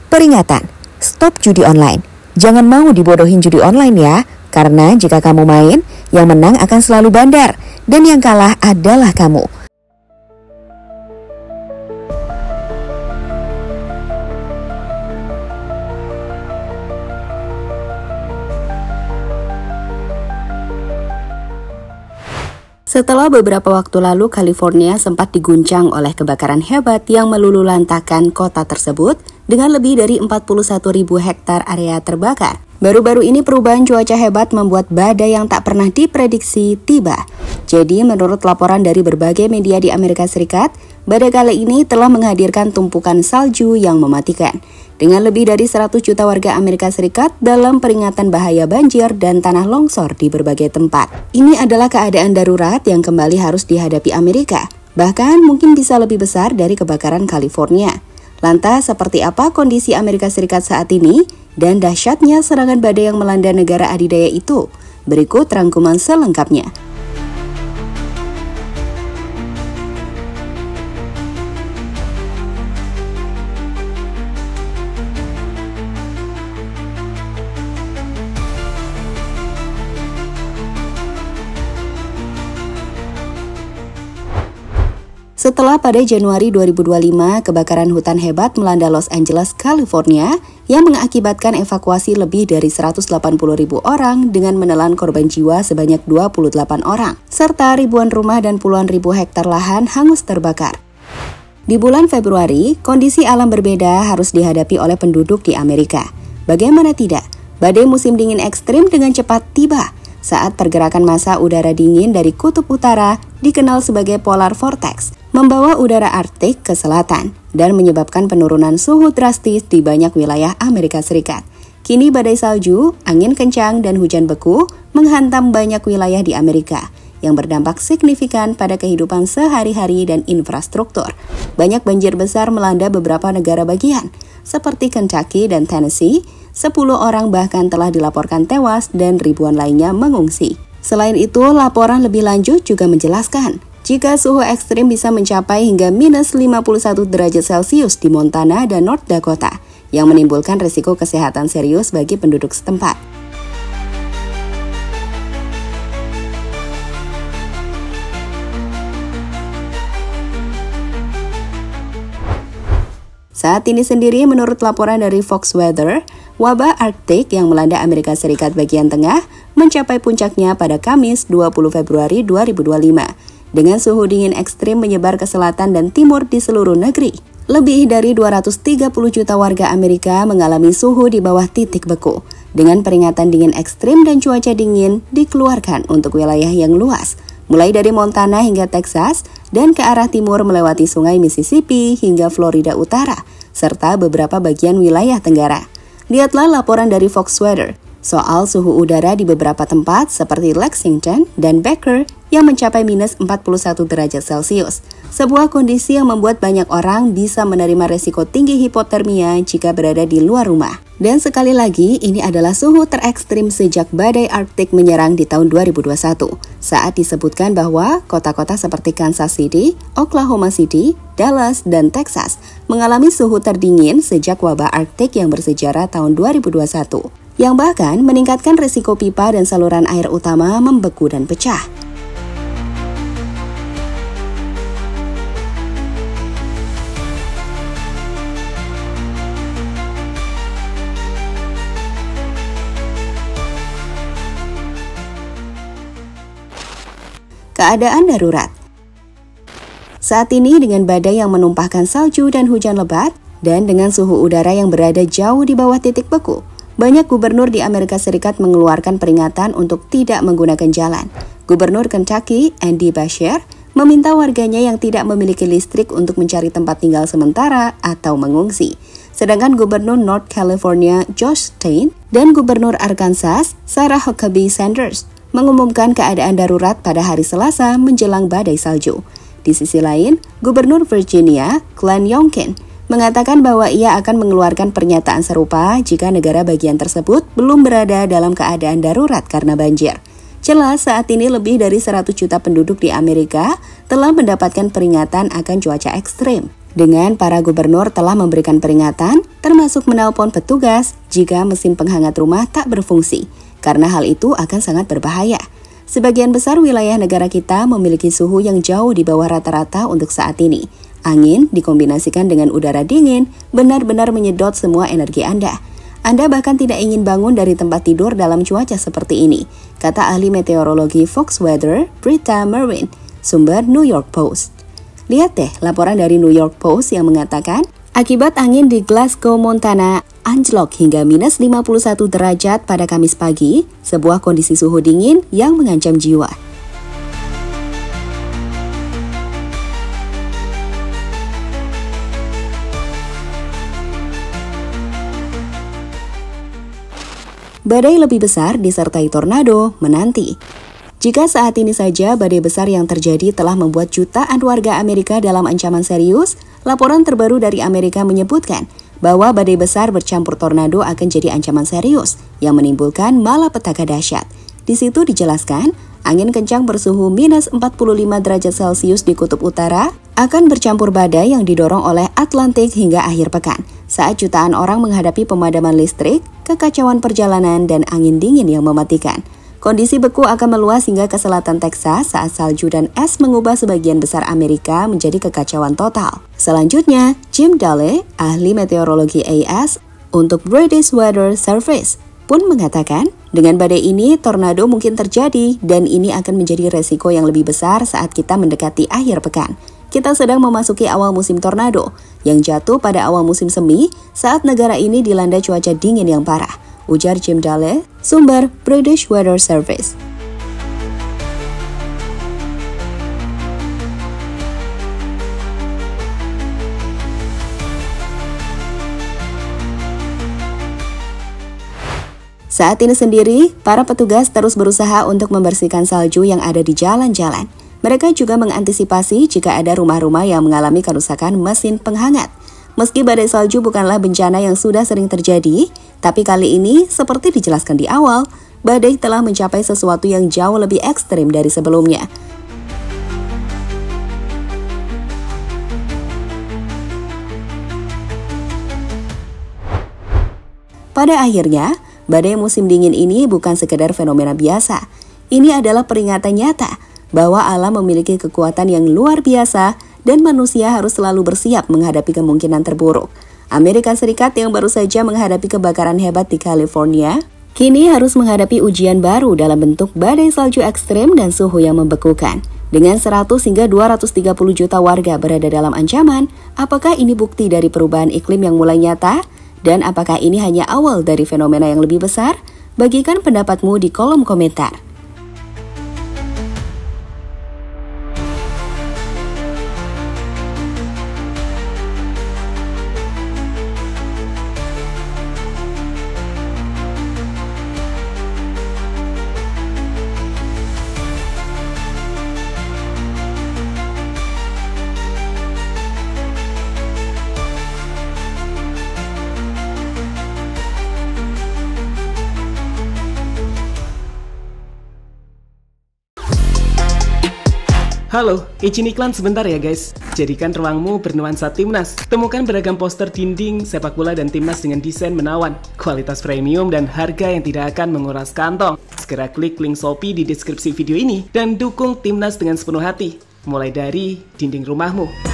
Peringatan, stop judi online. Jangan mau dibodohin judi online ya, karena jika kamu main, yang menang akan selalu bandar, dan yang kalah adalah kamu. Setelah beberapa waktu lalu, California sempat diguncang oleh kebakaran hebat yang meluluhlantakkan kota tersebut dengan lebih dari 41.000 hektar area terbakar. Baru-baru ini perubahan cuaca hebat membuat badai yang tak pernah diprediksi tiba. Jadi menurut laporan dari berbagai media di Amerika Serikat, badai kali ini telah menghadirkan tumpukan salju yang mematikan. Dengan lebih dari 100 juta warga Amerika Serikat dalam peringatan bahaya banjir dan tanah longsor di berbagai tempat. Ini adalah keadaan darurat yang kembali harus dihadapi Amerika, bahkan mungkin bisa lebih besar dari kebakaran California. Lantas, seperti apa kondisi Amerika Serikat saat ini dan dahsyatnya serangan badai yang melanda negara adidaya itu? Berikut rangkuman selengkapnya. Setelah pada Januari 2025, kebakaran hutan hebat melanda Los Angeles, California, yang mengakibatkan evakuasi lebih dari 180.000 orang dengan menelan korban jiwa sebanyak 28 orang, serta ribuan rumah dan puluhan ribu hektar lahan hangus terbakar. Di bulan Februari, kondisi alam berbeda harus dihadapi oleh penduduk di Amerika. Bagaimana tidak, badai musim dingin ekstrim dengan cepat tiba saat pergerakan massa udara dingin dari kutub utara dikenal sebagai polar vortex, membawa udara Arktik ke selatan dan menyebabkan penurunan suhu drastis di banyak wilayah Amerika Serikat. Kini badai salju, angin kencang, dan hujan beku menghantam banyak wilayah di Amerika yang berdampak signifikan pada kehidupan sehari-hari dan infrastruktur. Banyak banjir besar melanda beberapa negara bagian, seperti Kentucky dan Tennessee. 10 orang bahkan telah dilaporkan tewas dan ribuan lainnya mengungsi. Selain itu, laporan lebih lanjut juga menjelaskan jika suhu ekstrim bisa mencapai hingga minus 51 derajat Celcius di Montana dan North Dakota, yang menimbulkan risiko kesehatan serius bagi penduduk setempat. Saat ini sendiri, menurut laporan dari Fox Weather, wabah Arktik yang melanda Amerika Serikat bagian tengah mencapai puncaknya pada Kamis 20 Februari 2025. Dengan suhu dingin ekstrim menyebar ke selatan dan timur di seluruh negeri. Lebih dari 230 juta warga Amerika mengalami suhu di bawah titik beku. Dengan peringatan dingin ekstrim dan cuaca dingin dikeluarkan untuk wilayah yang luas, mulai dari Montana hingga Texas dan ke arah timur melewati sungai Mississippi hingga Florida Utara, serta beberapa bagian wilayah Tenggara. Lihatlah laporan dari Fox Weather soal suhu udara di beberapa tempat seperti Lexington dan Baker yang mencapai minus 41 derajat Celcius. Sebuah kondisi yang membuat banyak orang bisa menerima resiko tinggi hipotermia jika berada di luar rumah. Dan sekali lagi, ini adalah suhu terekstrim sejak badai Arktik menyerang di tahun 2021. Saat disebutkan bahwa kota-kota seperti Kansas City, Oklahoma City, Dallas, dan Texas mengalami suhu terdingin sejak wabah Arktik yang bersejarah tahun 2021. Yang bahkan meningkatkan risiko pipa dan saluran air utama membeku dan pecah. Keadaan darurat. Saat ini dengan badai yang menumpahkan salju dan hujan lebat, dan dengan suhu udara yang berada jauh di bawah titik beku, banyak gubernur di Amerika Serikat mengeluarkan peringatan untuk tidak menggunakan jalan. Gubernur Kentucky, Andy Beshear, meminta warganya yang tidak memiliki listrik untuk mencari tempat tinggal sementara atau mengungsi. Sedangkan Gubernur North California, Josh Stein, dan Gubernur Arkansas, Sarah Huckabee Sanders, mengumumkan keadaan darurat pada hari Selasa menjelang badai salju. Di sisi lain, Gubernur Virginia, Glenn Youngkin, mengatakan bahwa ia akan mengeluarkan pernyataan serupa jika negara bagian tersebut belum berada dalam keadaan darurat karena banjir. Jelas saat ini lebih dari 100 juta penduduk di Amerika telah mendapatkan peringatan akan cuaca ekstrim. dengan para gubernur telah memberikan peringatan, termasuk menelpon petugas jika mesin penghangat rumah tak berfungsi, karena hal itu akan sangat berbahaya. Sebagian besar wilayah negara kita memiliki suhu yang jauh di bawah rata-rata untuk saat ini. Angin dikombinasikan dengan udara dingin benar-benar menyedot semua energi Anda. Anda bahkan tidak ingin bangun dari tempat tidur dalam cuaca seperti ini, kata ahli meteorologi Fox Weather, Britta Merwin, sumber New York Post. Lihat deh laporan dari New York Post yang mengatakan, akibat angin di Glasgow, Montana, anjlok hingga minus 51 derajat pada Kamis pagi, sebuah kondisi suhu dingin yang mengancam jiwa. Badai lebih besar disertai tornado menanti. Jika saat ini saja badai besar yang terjadi telah membuat jutaan warga Amerika dalam ancaman serius, laporan terbaru dari Amerika menyebutkan bahwa badai besar bercampur tornado akan jadi ancaman serius yang menimbulkan malapetaka dahsyat. Di situ dijelaskan, angin kencang bersuhu minus 45 derajat Celcius di kutub utara akan bercampur badai yang didorong oleh Atlantik hingga akhir pekan, saat jutaan orang menghadapi pemadaman listrik, kekacauan perjalanan, dan angin dingin yang mematikan. Kondisi beku akan meluas hingga ke selatan Texas saat salju dan es mengubah sebagian besar Amerika menjadi kekacauan total. Selanjutnya, Jim Dahle, ahli meteorologi AS untuk British Weather Service, pun mengatakan, dengan badai ini tornado mungkin terjadi dan ini akan menjadi resiko yang lebih besar saat kita mendekati akhir pekan. Kita sedang memasuki awal musim tornado yang jatuh pada awal musim semi saat negara ini dilanda cuaca dingin yang parah, ujar Jim Dahle, sumber British Weather Service. Saat ini sendiri, para petugas terus berusaha untuk membersihkan salju yang ada di jalan-jalan. Mereka juga mengantisipasi jika ada rumah-rumah yang mengalami kerusakan mesin penghangat. Meski badai salju bukanlah bencana yang sudah sering terjadi, tapi kali ini, seperti dijelaskan di awal, badai telah mencapai sesuatu yang jauh lebih ekstrim dari sebelumnya. Pada akhirnya, badai musim dingin ini bukan sekedar fenomena biasa. Ini adalah peringatan nyata bahwa alam memiliki kekuatan yang luar biasa dan manusia harus selalu bersiap menghadapi kemungkinan terburuk. Amerika Serikat yang baru saja menghadapi kebakaran hebat di California, kini harus menghadapi ujian baru dalam bentuk badai salju ekstrem dan suhu yang membekukan. Dengan 100 hingga 230 juta warga berada dalam ancaman, apakah ini bukti dari perubahan iklim yang mulai nyata? Dan apakah ini hanya awal dari fenomena yang lebih besar? Bagikan pendapatmu di kolom komentar. Halo, izin iklan sebentar ya guys. Jadikan ruangmu bernuansa timnas. Temukan beragam poster dinding, sepak bola dan timnas dengan desain menawan, kualitas premium dan harga yang tidak akan menguras kantong. Segera klik link Shopee di deskripsi video ini dan dukung timnas dengan sepenuh hati. Mulai dari dinding rumahmu.